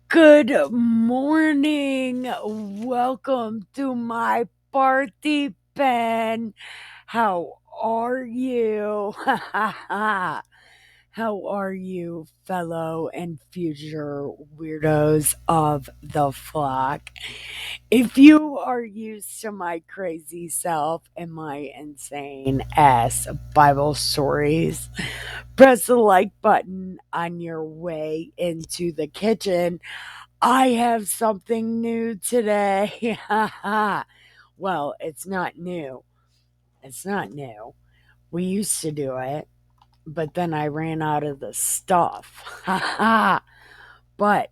Good morning. Welcome to my party pen. How are you? How are you, fellow and future weirdos of the flock? If you are used to my crazy self and my insane ass Bible stories, press the like button on your way into the kitchen. I have something new today. Well, it's not new. It's not new. We used to do it, but then I ran out of the stuff. but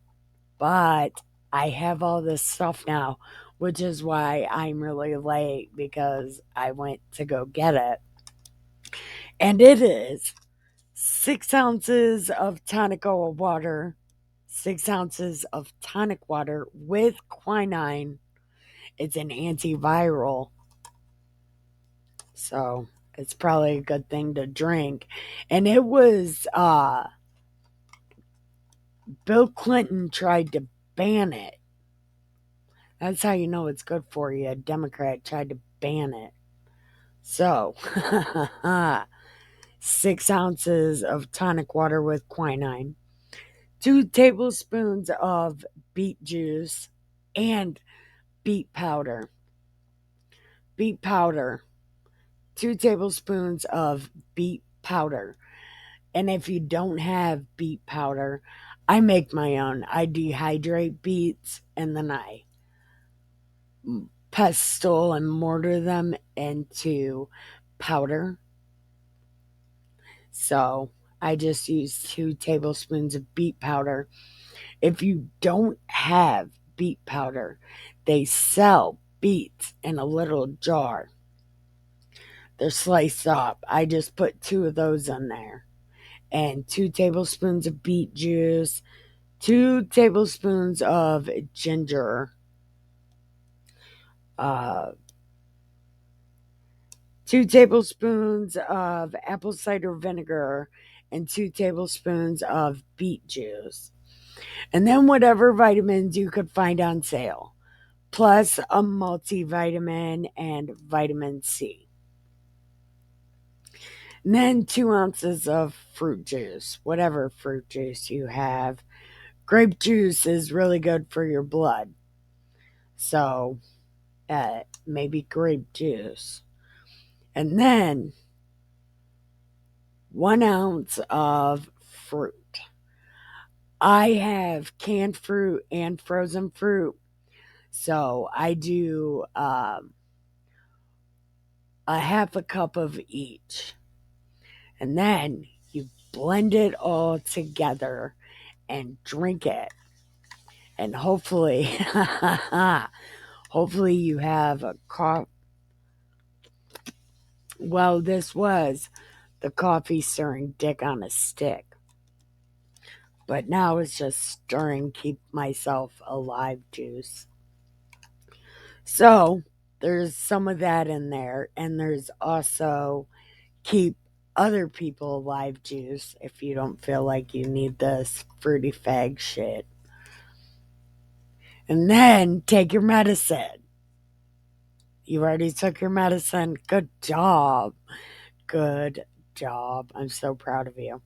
but I have all this stuff now, which is why I'm really late because I went to go get it. And it is 6 ounces of tonic water, 6 ounces of tonic water with quinine. It's an antiviral, so it's probably a good thing to drink. And it was Bill Clinton tried to ban it. That's how you know it's good for you. A Democrat tried to ban it. So, 6 ounces of tonic water with quinine, 2 tablespoons of beet juice, and beet powder. Beet powder. 2 tablespoons of beet powder. And if you don't have beet powder, I make my own. I dehydrate beets and then I pestle and mortar them into powder. So I just use 2 tablespoons of beet powder. If you don't have beet powder, they sell beets in a little jar. They're sliced up. I just put 2 of those in there. And 2 tablespoons of beet juice, 2 tablespoons of ginger, uh, 2 tablespoons of apple cider vinegar, and 2 tablespoons of beet juice. And then whatever vitamins you could find on sale, plus a multivitamin and vitamin C. And then 2 ounces of fruit juice, whatever fruit juice you have. Grape juice is really good for your blood. So, maybe grape juice. And then 1 ounce of fruit. I have canned fruit and frozen fruit. So I do a half a cup of each. And then you blend it all together and drink it. And hopefully, hopefully you have a coffee. Well, this was the coffee stirring dick on a stick. But now it's just stirring keep myself alive juice. So there's some of that in there. And there's also keep other people alive juice if you don't feel like you need this fruity fag shit. And then take your medicine. You already took your medicine. Good job. Good job. I'm so proud of you.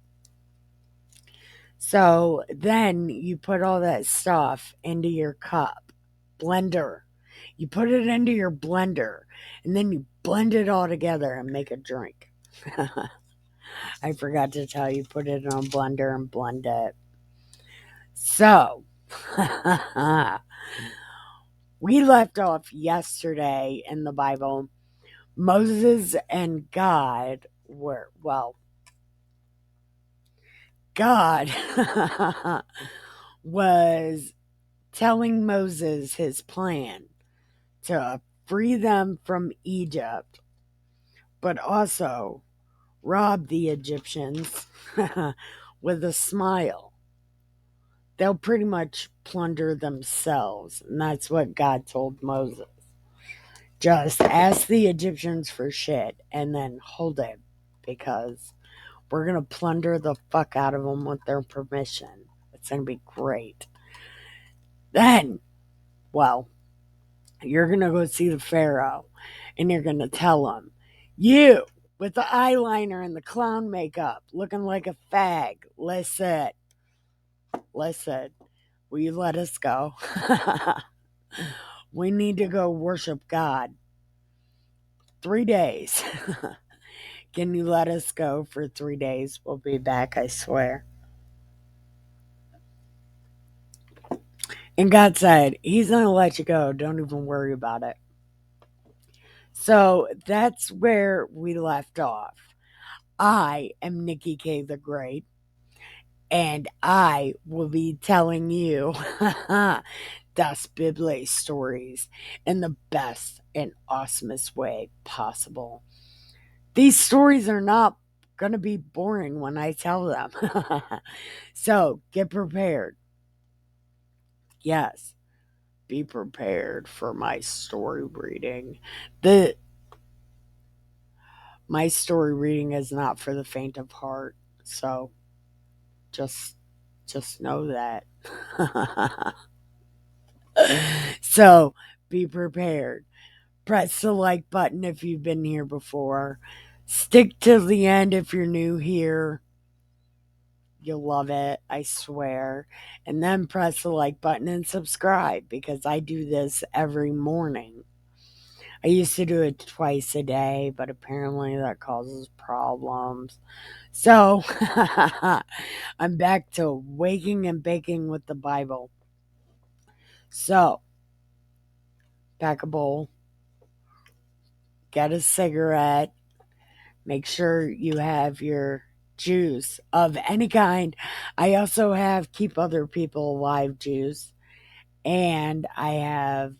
So then you put all that stuff into your cup, blender. You put it into your blender and then you blend it all together and make a drink. I forgot to tell you, put it in a blender and blend it. So, we left off yesterday in the Bible. Moses and God were, well, God was telling Moses his plan to free them from Egypt, but also rob the Egyptians with a smile. They'll pretty much plunder themselves, and that's what God told Moses. Just ask the Egyptians for shit and then hold it because we're going to plunder the fuck out of them with their permission. It's going to be great. Then, well, you're going to go see the Pharaoh and you're going to tell him, you with the eyeliner and the clown makeup looking like a fag, listen, will you let us go? We need to go worship God. 3 days. Can you let us go for 3 days? We'll be back, I swear. And God said, He's going to let you go. Don't even worry about it. So that's where we left off. I am NIKKIE K the GREAT, and I will be telling you Das Bible stories in the best and awesomest way possible. These stories are not going to be boring when I tell them. So get prepared. Yes, be prepared for my story reading. The My story reading is not for the faint of heart. So just know that. So be prepared. Press the like button if you've been here before. Stick till the end if you're new here. You'll love it, I swear. And then press the like button and subscribe because I do this every morning. I used to do it twice a day, but apparently that causes problems. So I'm back to waking and baking with the Bible. So pack a bowl, get a cigarette, make sure you have your juice of any kind. I also have Keep Other People Alive juice, and I have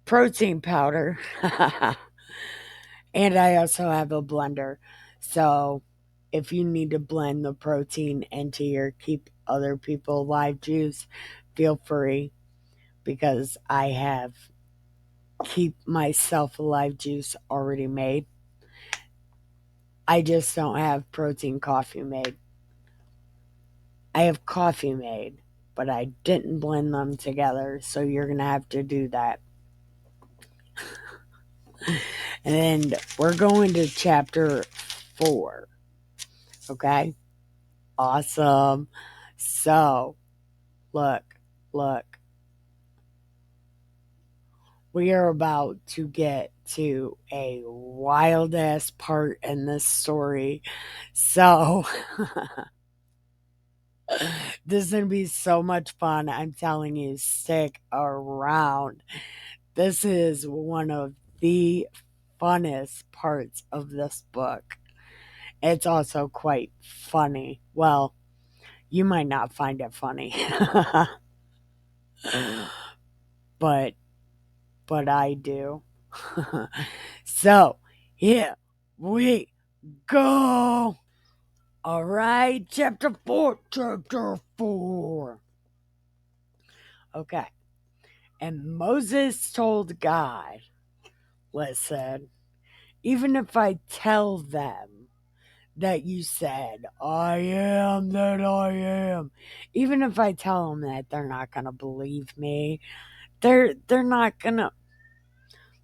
protein powder, and I also have a blender. So if you need to blend the protein into your Keep Other People Alive juice, feel free because I have Keep Myself Alive juice already made. I just don't have protein coffee made. I have coffee made, but I didn't blend them together, so you're going to have to do that. And we're going to chapter 4. Okay? Awesome. So, look, look. We are about to get to a wild ass part in this story. So, this is going to be so much fun. I'm telling you, stick around. This is one of the funnest parts of this book. It's also quite funny. Well, you might not find it funny, but I do. So, here we go. All right, chapter 4, chapter 4. Okay. And Moses told God, listen, even if I tell them that you said, I am that I am, even if I tell them that, they're not going to believe me. They're not going to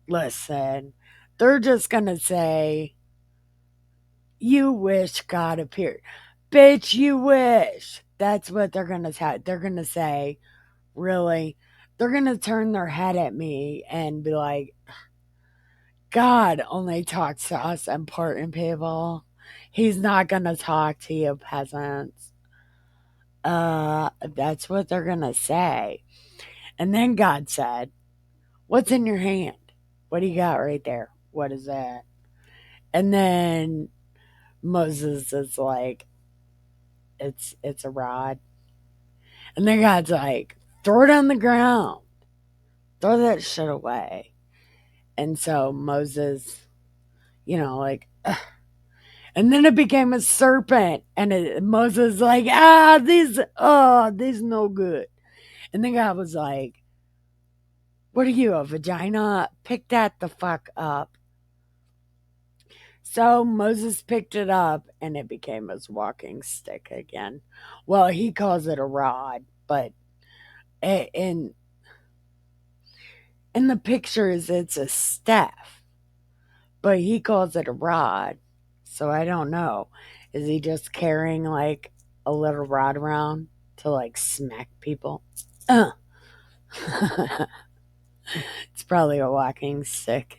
listen. They're just going to say, you wish God appeared. Bitch, you wish. That's what they're going to tell. They're going to say, really? They're going to turn their head at me and be like, God only talks to us important people. He's not going to talk to you peasants. That's what they're going to say. And then God said, what's in your hand? What do you got right there? What is that? And then Moses is like, it's a rod. And then God's like, throw it on the ground. Throw that shit away. And so Moses, like, ugh. And then it became a serpent. And Moses like, these no good. And then God was like, what are you, a vagina? Pick that the fuck up. So Moses picked it up and it became his walking stick again. Well, he calls it a rod, but And in the pictures, it's a staff, but he calls it a rod. So I don't know. Is he just carrying like a little rod around to like smack people? Uh. It's probably a walking stick.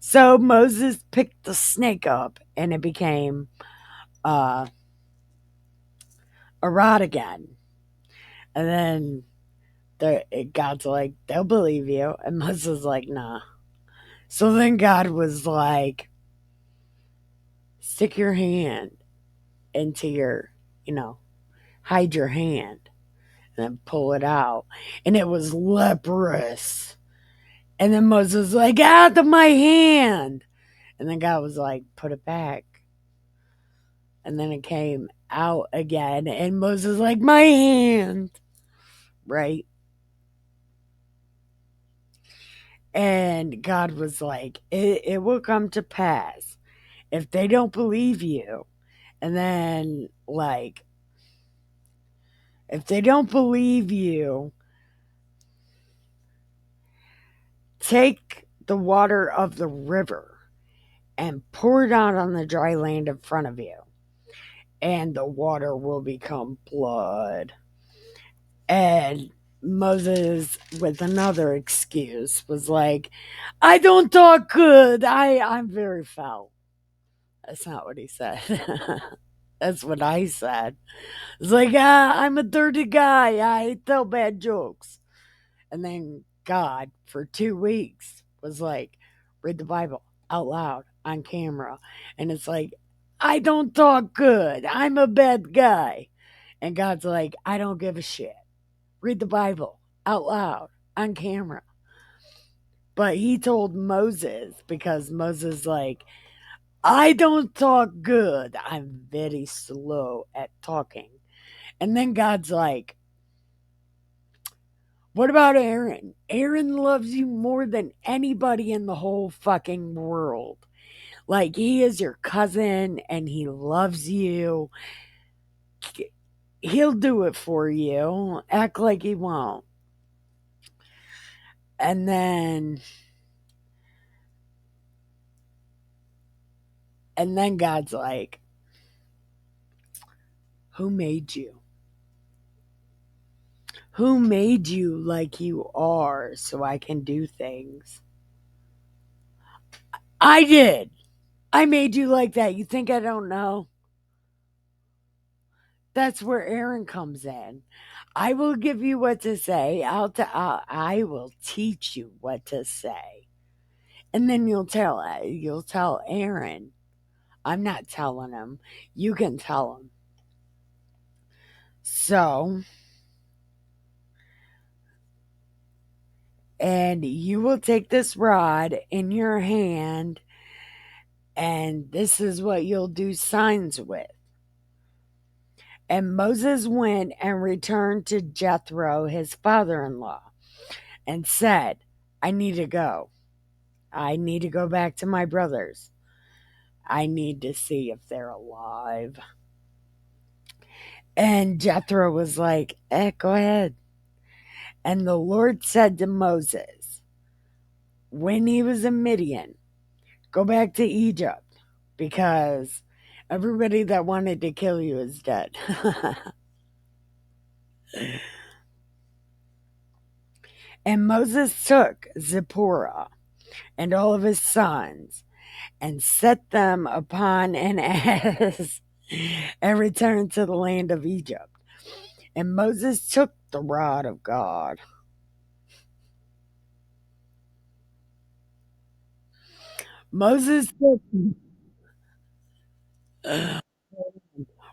So Moses picked the snake up and it became uh, a rod again. And then God's like, they'll believe you. And Moses is like, nah. So then God was like, stick your hand into your, you know, hide your hand and then pull it out. And it was leprous. And then Moses was like, out of my hand. And then God was like, put it back. And then it came out again. And Moses was like, my hand. Right? And God was like, it will come to pass if they don't believe you. And then, like, if they don't believe you, take the water of the river and pour it out on the dry land in front of you, and the water will become blood. And Moses, with another excuse, was like, I don't talk good. I'm very foul. That's not what he said. That's what I said. It's like, I'm a dirty guy. I tell bad jokes. And then God, for 2 weeks, was like, read the Bible out loud on camera. And it's like, I don't talk good. I'm a bad guy. And God's like, I don't give a shit. Read the Bible out loud on camera. But he told Moses, because Moses, like, I don't talk good. I'm very slow at talking. And then God's like, what about Aaron? Aaron loves you more than anybody in the whole fucking world. Like, he is your cousin and he loves you. He'll do it for you. Act like he won't. And then God's like, who made you? Who made you like you are so I can do things? I did. I made you like that. You think I don't know? That's where Aaron comes in. I will give you what to say. I will teach you what to say, and then you'll tell Aaron. I'm not telling him. You can tell him. So, and you will take this rod in your hand, and this is what you'll do signs with. And Moses went and returned to Jethro, his father in law, and said, I need to go. I need to go back to my brothers. I need to see if they're alive. And Jethro was like, go ahead. And the Lord said to Moses, when he was in Midian, go back to Egypt because everybody that wanted to kill you is dead. And Moses took Zipporah and all of his sons and set them upon an ass and returned to the land of Egypt. And Moses took the rod of God. Moses took,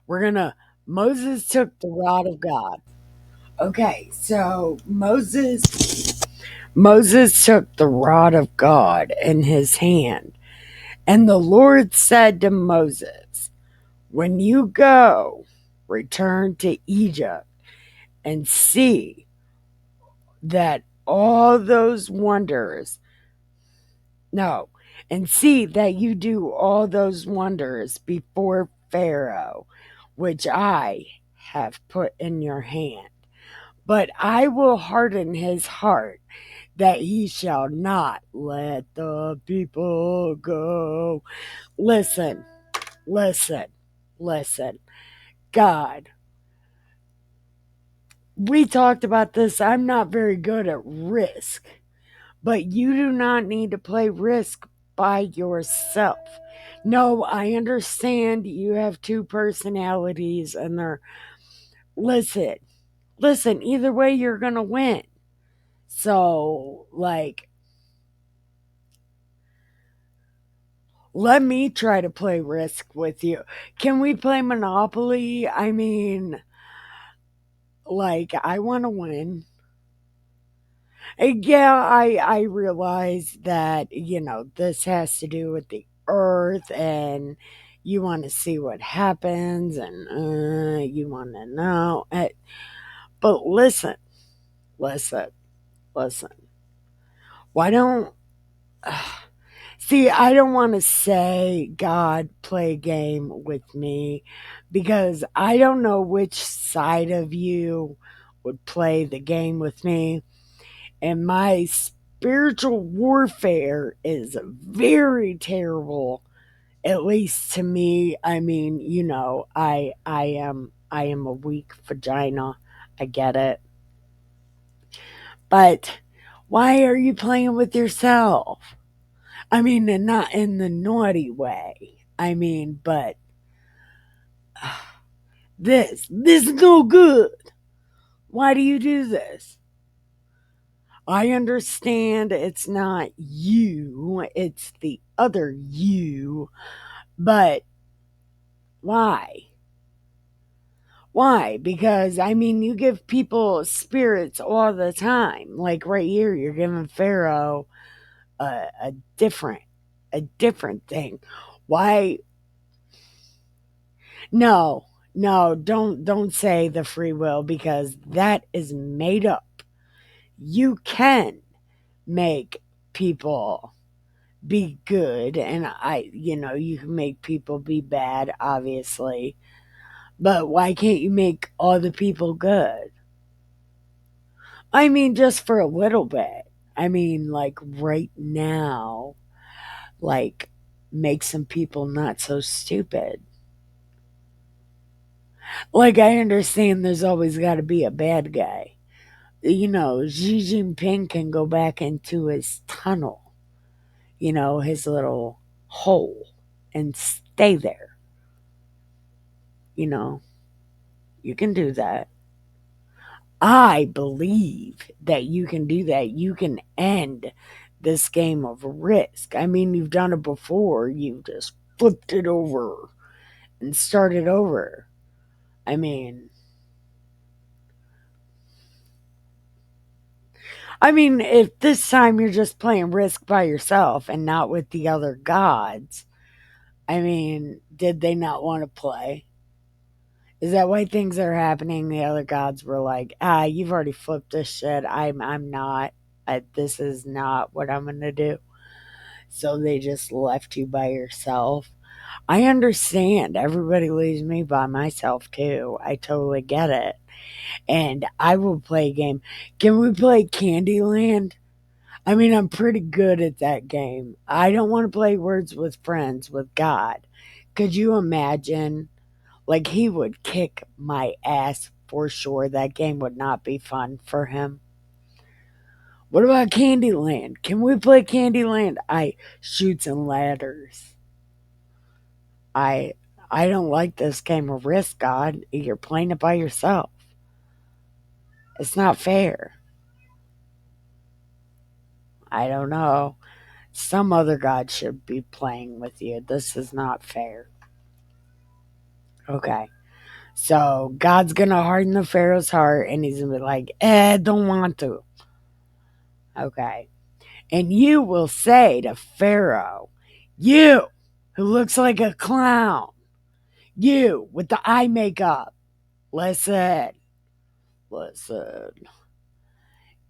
we're gonna, Moses took the rod of God. Okay, so Moses took the rod of God in his hand. And the Lord said to Moses, when you go, return to Egypt and see that all those wonders, no, and see that you do all those wonders before Pharaoh, which I have put in your hand. but I will harden his heart that he shall not let the people go. Listen, listen, listen. God, we talked about this. I'm not very good at risk, but you do not need to play risk by yourself. No, I understand you have two personalities and they're, listen, listen, either way, you're going to win. So, like, let me try to play risk with you. Can we play Monopoly? I mean, like, I want to win. Yeah, I realize that, this has to do with the earth and you want to see what happens and you want to know. But listen, listen, listen. Why don't See, I don't want to say, God, play a game with me because I don't know which side of you would play the game with me. And my spiritual warfare is very terrible, at least to me. I mean, I am a weak vagina. I get it. But why are you playing with yourself? I mean, and not in the naughty way. I mean, but this is no good. Why do you do this? I understand it's not you, it's the other you, but why? Why? Because I mean, you give people spirits all the time. Like right here, you're giving Pharaoh a different, a different thing. Why? No, no, don't say the free will because that is made up. You can make people be good and you can make people be bad obviously. But why can't you make all the people good? I mean just for a little bit. I mean like right now, like make some people not so stupid. Like I understand there's always got to be a bad guy. Xi Jinping can go back into his tunnel, his little hole, and stay there. You know, you can do that. I believe that you can do that. You can end this game of risk. I mean, you've done it before. You just flipped it over and started over. I mean, if this time you're just playing risk by yourself and not with the other gods, I mean, did they not want to play? Is that why things are happening? The other gods were like, you've already flipped this shit. I'm not. This is not what I'm gonna do. So they just left you by yourself. I understand. Everybody leaves me by myself too. I totally get it. And I will play a game. Can we play Candyland? I mean, I'm pretty good at that game. I don't want to play Words with Friends with God. Could you imagine? Like, he would kick my ass for sure. That game would not be fun for him. What about Candyland? Can we play Candyland? I shoots and ladders. I I don't like this game of Risk, God. You're playing it by yourself. It's not fair. I don't know. Some other God should be playing with you. This is not fair. Okay. So God's gonna harden the Pharaoh's heart and he's gonna be like, don't want to. Okay. And you will say to Pharaoh, you who looks like a clown, you with the eye makeup, listen, listen.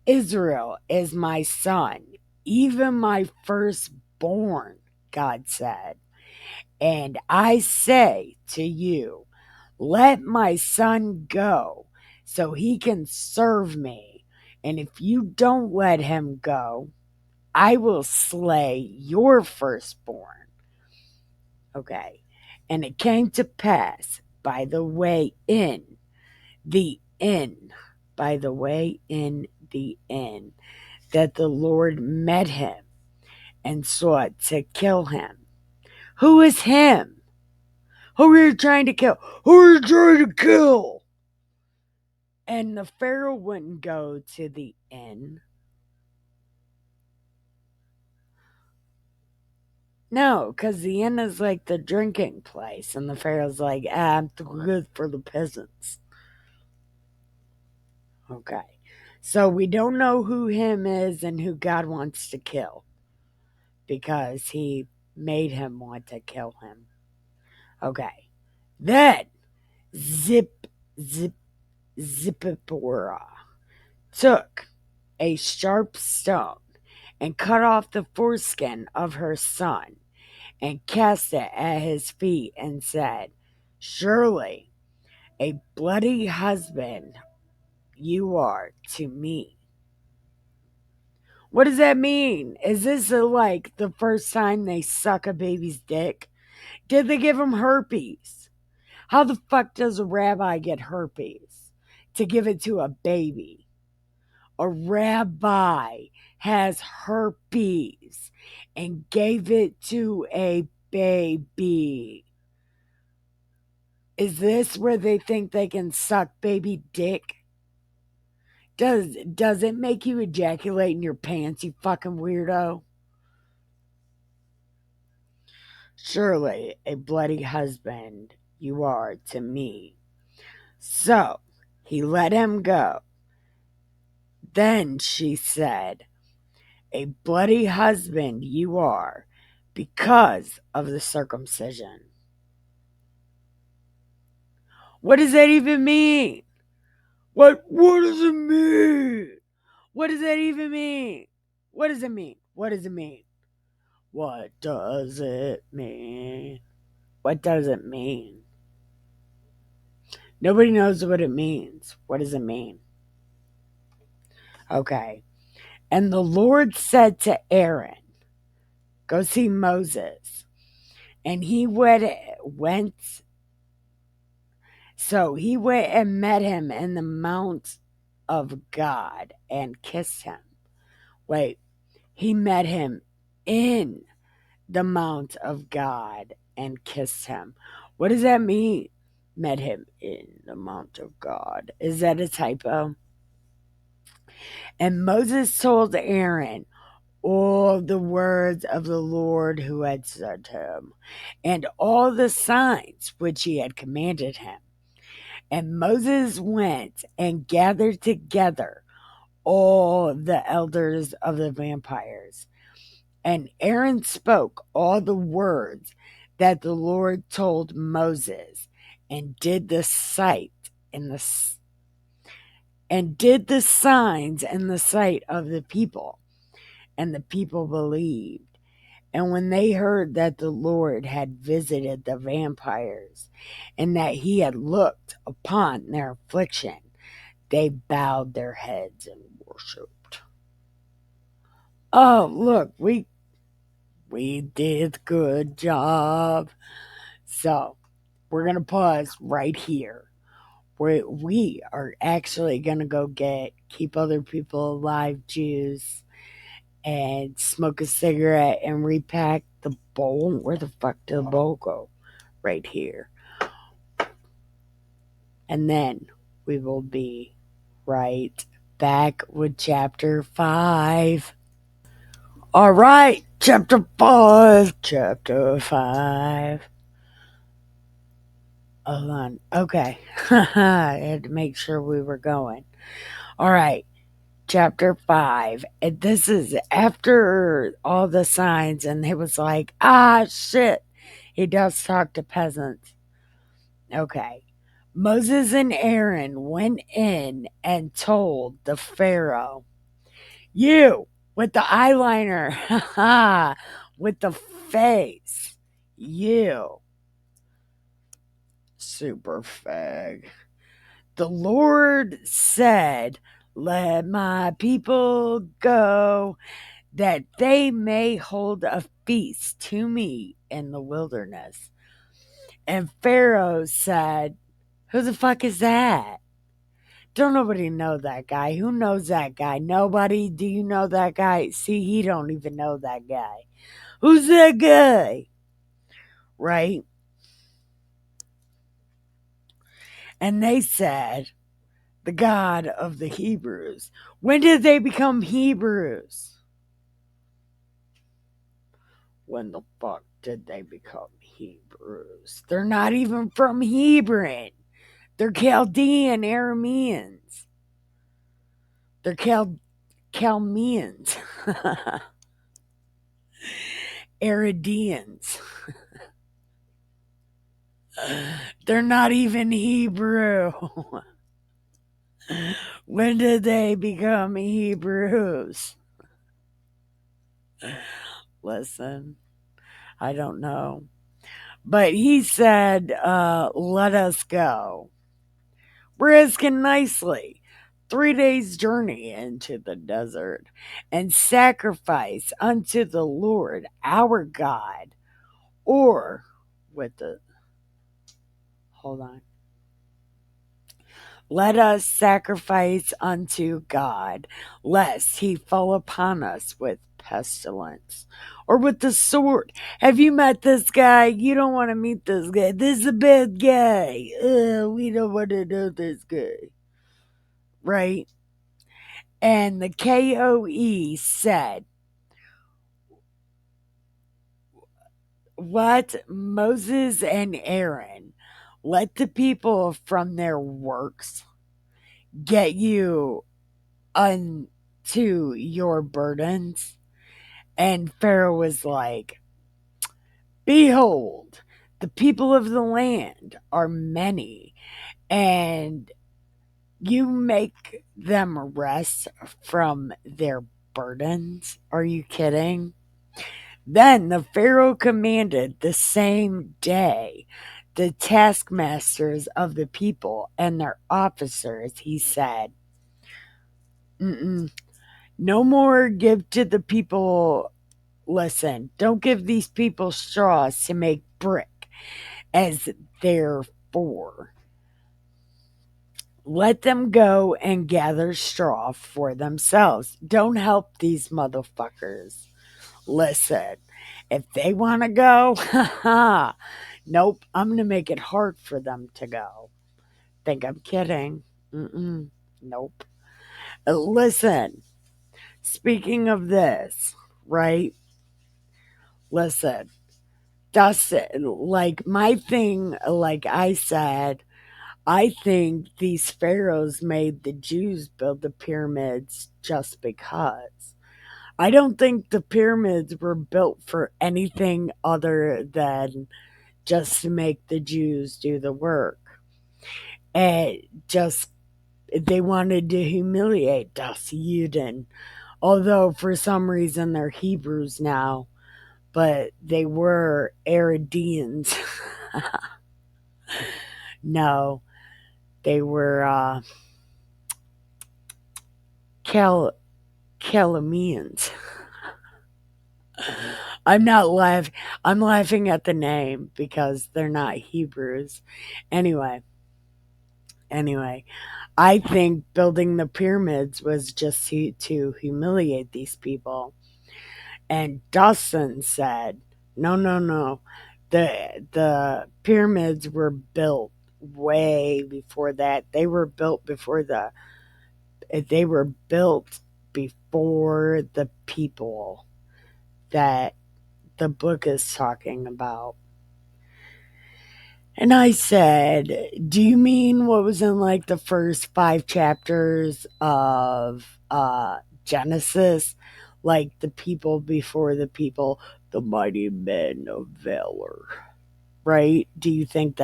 Israel is my son, even my firstborn, God said. And I say to you, let my son go, so he can serve me. And if you don't let him go, I will slay your firstborn. Okay. And it came to pass by the way in the inn, by the way in the inn, that the Lord met him and sought to kill him. Who is him? Who are you trying to kill? Who are you trying to kill? And the Pharaoh wouldn't go to the inn. No, because the inn is like the drinking place. And the Pharaoh's like, I'm too good for the peasants. Okay. So we don't know who him is and who God wants to kill because he made him want to kill him. Okay. Then Zip Zippipora took a sharp stone and cut off the foreskin of her son and cast it at his feet and said, Surely a bloody husband you are to me. What does that mean? Is this like the first time they suck a baby's dick? Did they give him herpes? How the fuck does a rabbi get herpes to give it to a baby? A rabbi has herpes and gave it to a baby. Is this where they think they can suck baby dick? Does it make you ejaculate in your pants, you fucking weirdo? Surely a bloody husband you are to me. So he let him go. Then she said, A bloody husband you are because of the circumcision. What does that even mean? What does it mean? What does that even mean? What does it mean? What does it mean? What does it mean? What does it mean? Nobody knows what it means. What does it mean? Okay. And the Lord said to Aaron, Go see Moses. And he went so he went and met him in the mount of God and kissed him. Wait, he met him in the mount of God and kissed him. What does that mean? Met him in the mount of God. Is that a typo? And Moses told Aaron all the words of the Lord who had said to him, and all the signs which he had commanded him. And Moses went and gathered together all the elders of the vampires. And Aaron spoke all the words that the Lord told Moses, and did the sight in the and did the signs in the sight of the people, and the people believed. And when they heard that the Lord had visited the vampires, and that he had looked upon their affliction, they bowed their heads and worshipped. Oh, look, we did good job. So we're gonna pause right here. We are actually gonna go keep other people alive juice and smoke a cigarette and repack the bowl. Where the fuck did the bowl go? Right here. And then we will be right back with chapter 5. All right, chapter 5. Chapter 5. Hold on. Okay. I had to make sure we were going. All right. Chapter 5. And this is after all the signs, and he was like, shit. He does talk to peasants. Okay. Moses and Aaron went in and told the Pharaoh, You with the eyeliner, with the face, you super fag. The Lord said, "Let my people go, that they may hold a feast to me in the wilderness." And Pharaoh said, "Who the fuck is that? Don't nobody know that guy. Who knows that guy? Nobody? Do you know that guy?" See, he don't even know that guy. Who's that guy? Right? And they said, "The God of the Hebrews." When did they become Hebrews? When the fuck did they become Hebrews? They're not even from Hebron. They're Chaldean Arameans. They're Chalmeans. Aradeans. They're not even Hebrew. When did they become Hebrews? Listen, I don't know. But he said, "Let us go." We're asking nicely. 3 days' journey into the desert, and sacrifice unto the Lord our God, or with the, hold on. Let us sacrifice unto God, lest he fall upon us with pestilence or with the sword. Have you met this guy? You don't want to meet this guy. This is a bad guy. We don't want to know this guy. Right? And the KOE said, "What Moses and Aaron, let the people from their works get you unto your burdens." And Pharaoh was like, "Behold, the people of the land are many, and you make them rest from their burdens. Are you kidding?" Then the Pharaoh commanded the same day the taskmasters of the people and their officers. He said, "No more give to the people. Listen, don't give these people straws to make brick as therefore. Let them go and gather straw for themselves. Don't help these motherfuckers. Listen, if they want to go, nope, I'm going to make it hard for them to go. Think I'm kidding? Nope. Listen, speaking of this, right? Listen, Dustin, like my thing, like I said, I think these pharaohs made the Jews build the pyramids just because. I don't think the pyramids were built for anything other than just to make the Jews do the work. And just, they wanted to humiliate us, Yidden. Although for some reason they're Hebrews now, but they were Aradeans. No, they were Chaldeans. I'm not laughing. I'm laughing at the name because they're not Hebrews. Anyway, anyway, I think building the pyramids was just to humiliate these people. And Dawson said, "No, no, no. The pyramids were built way before that. They were built before the people that the book is talking about." And I said, "Do you mean what was in like the first 5 chapters of Genesis? Like the people before the people, the mighty men of valor." Right? Do you think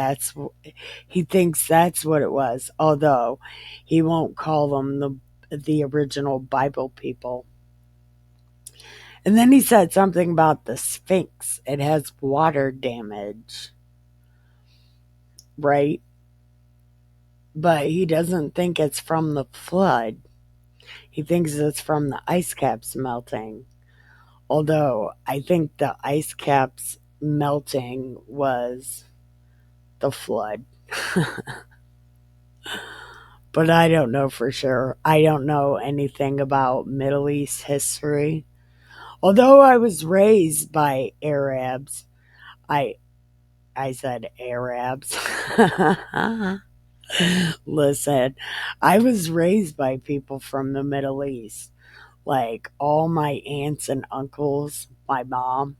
he thinks that's what it was? Although he won't call them the original Bible people. And then he said something about the Sphinx. It has water damage, right? but he doesn't think it's from the flood. He thinks it's from the ice caps melting. Although I think the ice caps melting was the flood. But I don't know for sure. I don't know anything about Middle East history. Although I was raised by Arabs, I I said Arabs. Listen, I was raised by people from the Middle East. Like all my aunts and uncles, my mom,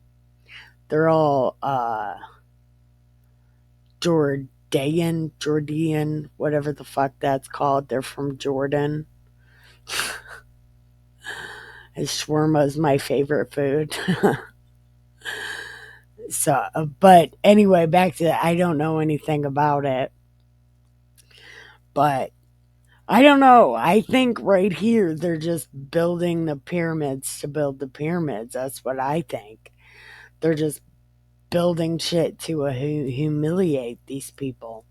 they're all Jordan, whatever the fuck that's called. They're from Jordan. And shawarma is my favorite food. So, but anyway, back to that. I don't know anything about it, but I don't know. I think right here they're just building the pyramids to build the pyramids. That's what I think. They're just building shit to humiliate these people.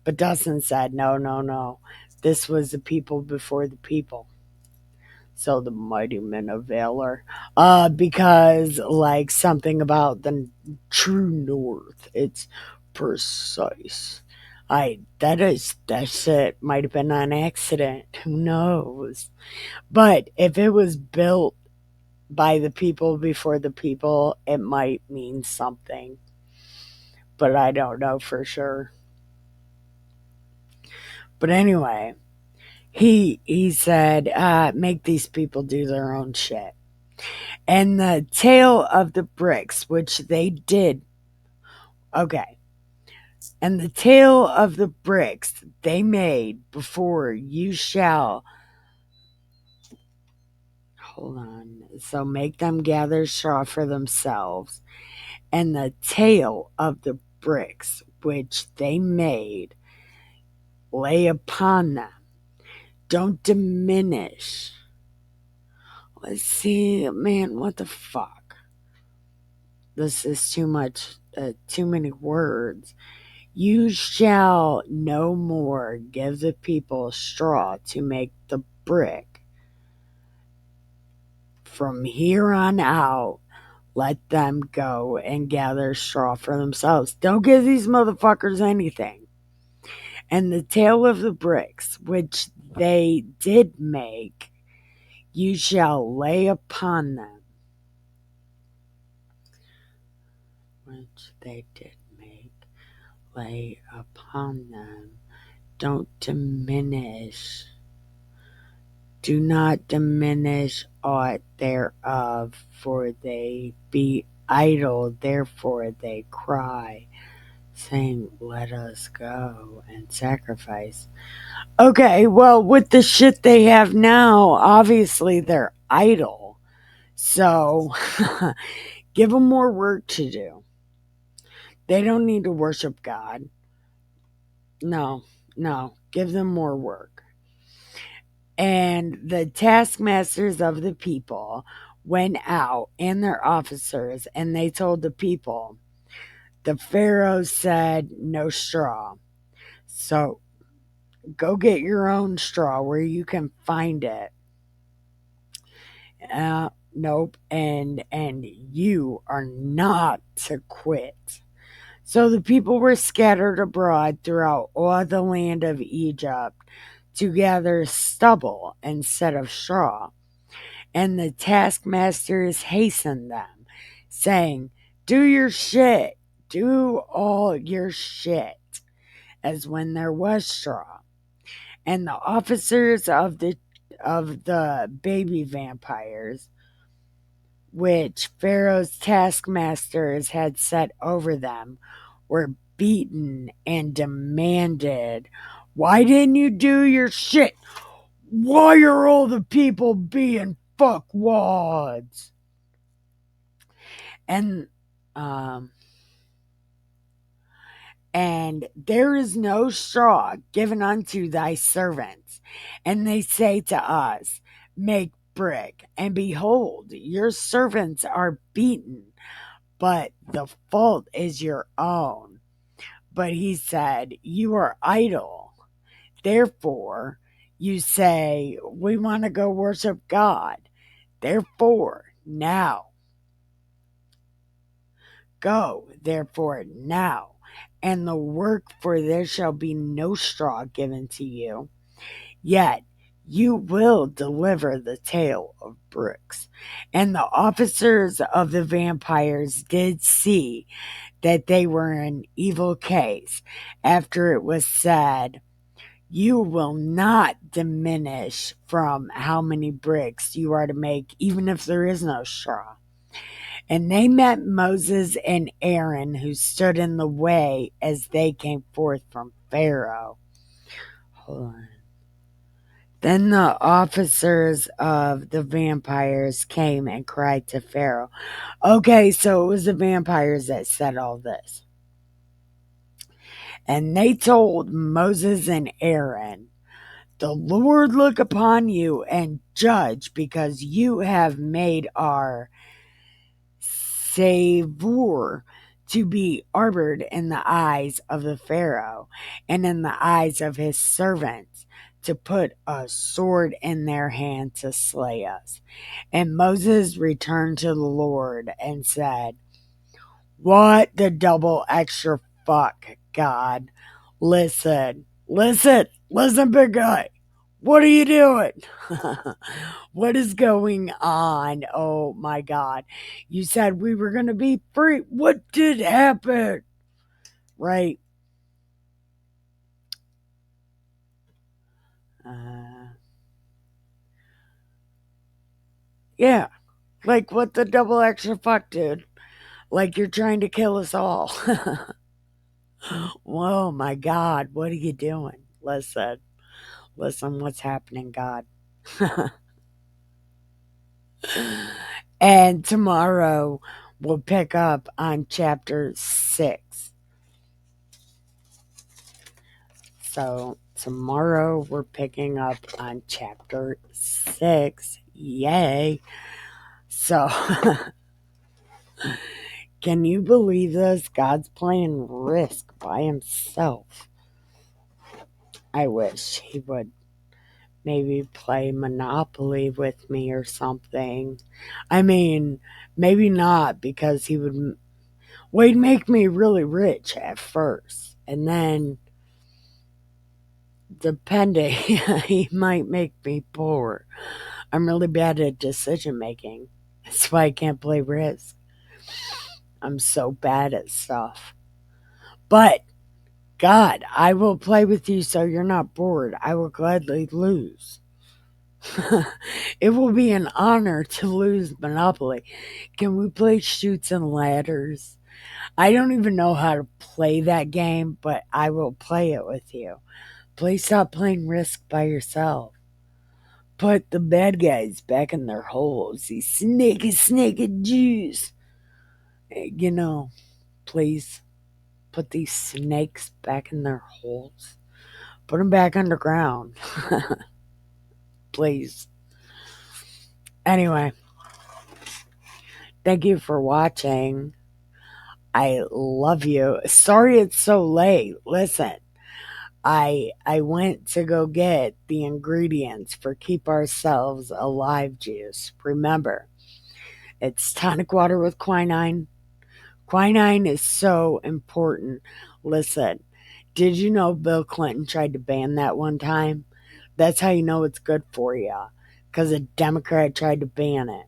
But Dustin said, no, no, no. This was the people before the people. So the mighty men of valor. Because like something about the true north, it's precise. That shit might have been an accident. Who knows? But if it was built by the people before the people, it might mean something. But I don't know for sure. But anyway, he said, make these people do their own shit. And the tale of the bricks, which they did. Okay. And the tale of the bricks they made before you shall. Hold on. So make them gather straw for themselves. And the tale of the bricks which they made lay upon them. Don't diminish. Let's see, man, what the fuck? This is too much, too many words. You shall no more give the people straw to make the brick. From here on out, let them go and gather straw for themselves. Don't give these motherfuckers anything. And the tale of the bricks, which they did make, you shall lay upon them. Which they did make, lay upon them. Don't diminish. Do not diminish aught thereof, for they be idle, therefore they cry, saying, let us go and sacrifice. Okay, well, with the shit they have now, obviously they're idle. So, give them more work to do. They don't need to worship God. No, no, give them more work. And the taskmasters of the people went out and their officers, and they told the people, the Pharaoh said, no straw. So go get your own straw where you can find it. Nope. And you are not to quit. So the people were scattered abroad throughout all the land of Egypt to gather stubble instead of straw. And the taskmasters hastened them, saying, do your shit, do all your shit, as when there was straw. And the officers of the baby vampires, which Pharaoh's taskmasters had set over them, were beaten and demanded, why didn't you do your shit? Why are all the people being fuckwads? And um and there is no straw given unto thy servants. And they say to us, make brick, and behold, your servants are beaten, but the fault is your own. But he said, you are idle. Therefore, you say, we want to go worship God. Therefore, now, go, therefore, now. And the work for there shall be no straw given to you. Yet you will deliver the tale of bricks. And the officers of the vampires did see that they were in evil case after it was said, you will not diminish from how many bricks you are to make, even if there is no straw. And they met Moses and Aaron, who stood in the way as they came forth from Pharaoh. Hold on. Then the officers of the vampires came and cried to Pharaoh. Okay, so it was the vampires that said all this. And they told Moses and Aaron, the Lord look upon you and judge, because you have made our savor to be armored in the eyes of the Pharaoh and in the eyes of his servants, to put a sword in their hand to slay us. And Moses returned to the Lord and said, what the double extra fuck, God? Listen, big guy. What are you doing? What is going on? Oh my God. You said we were going to be free. What did happen? Right. Yeah. Like what the double extra fuck, dude? Like you're trying to kill us all. Whoa, my God. What are you doing? Listen, what's happening, God? And tomorrow we'll pick up on chapter 6. So tomorrow we're picking up on chapter 6. Yay. So can you believe this? God's playing Risk by himself. I wish he would maybe play Monopoly with me or something. I mean, maybe not, because he'd make me really rich at first, and then depending, he might make me poor. I'm really bad at decision making. That's why I can't play Risk. I'm so bad at stuff. But God, I will play with you so you're not bored. I will gladly lose. It will be an honor to lose Monopoly. Can we play Shoots and Ladders? I don't even know how to play that game, but I will play it with you. Please stop playing Risk by yourself. Put the bad guys back in their holes. These snaky Jews. You know, please put these snakes back in their holes. Put them back underground. Please. Anyway, thank you for watching. I love you. Sorry it's so late. Listen, I went to go get the ingredients for Keep Ourselves Alive juice. Remember, it's tonic water with quinine. Quinine is so important. Listen, did you know Bill Clinton tried to ban that one time? That's how you know it's good for you, because a Democrat tried to ban it.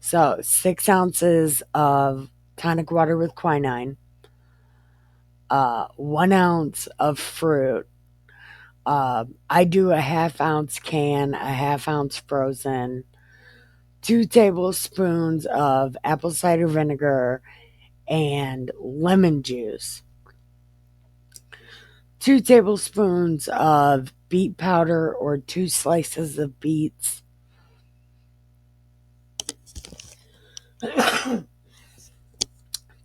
So 6 ounces of tonic water with quinine, 1 ounce of fruit. I do a ½ ounce can, a ½ ounce frozen, 2 tablespoons of apple cider vinegar and lemon juice, 2 tablespoons of beet powder or 2 slices of beets,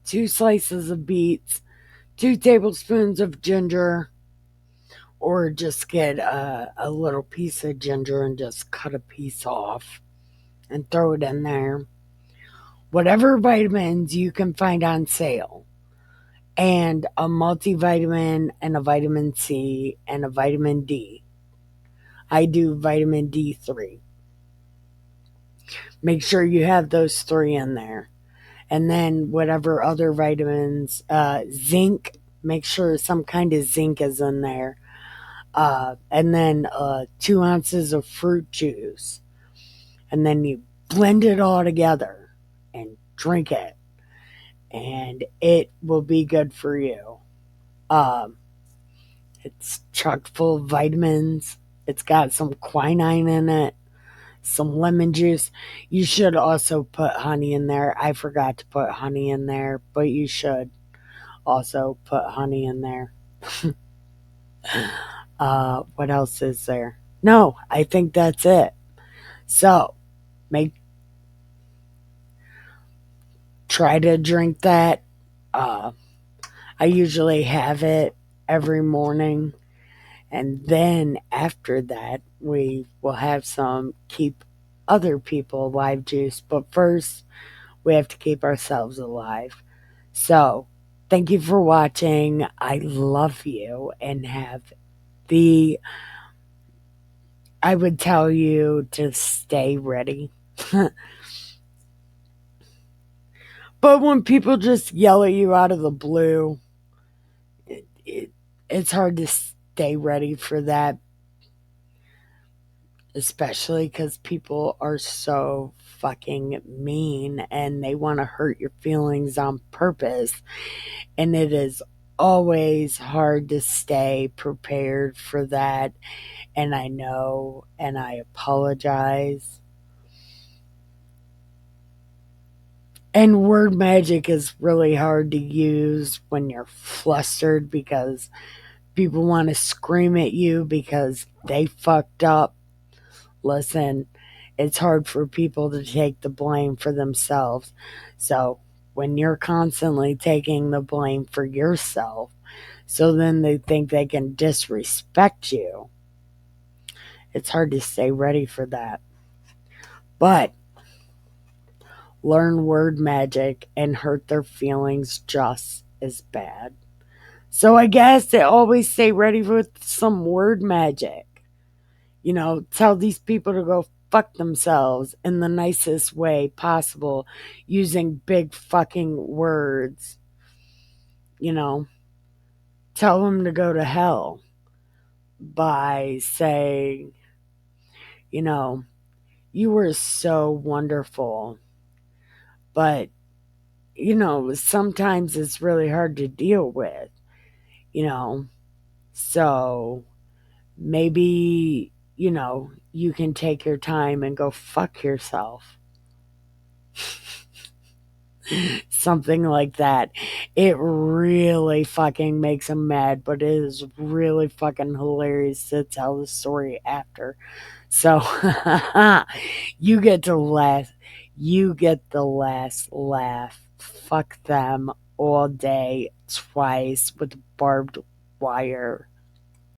2 slices of beets, 2 tablespoons of ginger, or just get a little piece of ginger and just cut a piece off and throw it in there. Whatever vitamins you can find on sale. and a multivitamin and a vitamin C and a vitamin D. I do vitamin D3. Make sure you have those three in there. And then whatever other vitamins, zinc, make sure some kind of zinc is in there. And then 2 ounces of fruit juice. And then you blend it all together and drink it. And it will be good for you. Um, it's chock full of vitamins. It's got some quinine in it, some lemon juice. You should also put honey in there. I forgot to put honey in there, but you should also put honey in there. What else is there? No, I think that's it. So make try to drink that. Uh, I usually have it every morning, and then after that, we will have some keep other people alive juice. But first, we have to keep ourselves alive. So, thank you for watching. I love you and have the. I would tell you to stay ready. But when people just yell at you out of the blue, it, it's hard to stay ready for that, especially because people are so fucking mean and they want to hurt your feelings on purpose. And it is always hard to stay prepared for that. And I know, and I apologize. And word magic is really hard to use when you're flustered because people want to scream at you because they fucked up. Listen, it's hard for people to take the blame for themselves. So when you're constantly taking the blame for yourself, so then they think they can disrespect you, it's hard to stay ready for that. But learn word magic and hurt their feelings just as bad. So I guess they always stay ready with some word magic. Tell these people to go fuck themselves in the nicest way possible using big fucking words. You know, tell them to go to hell by saying, you know, you were so wonderful, but, sometimes it's really hard to deal with, you know, so maybe, you can take your time and go fuck yourself. Something like that. It really fucking makes them mad, but it is really fucking hilarious to tell the story after. So you get to laugh. You get the last laugh. Fuck them all day, twice with barbed wire.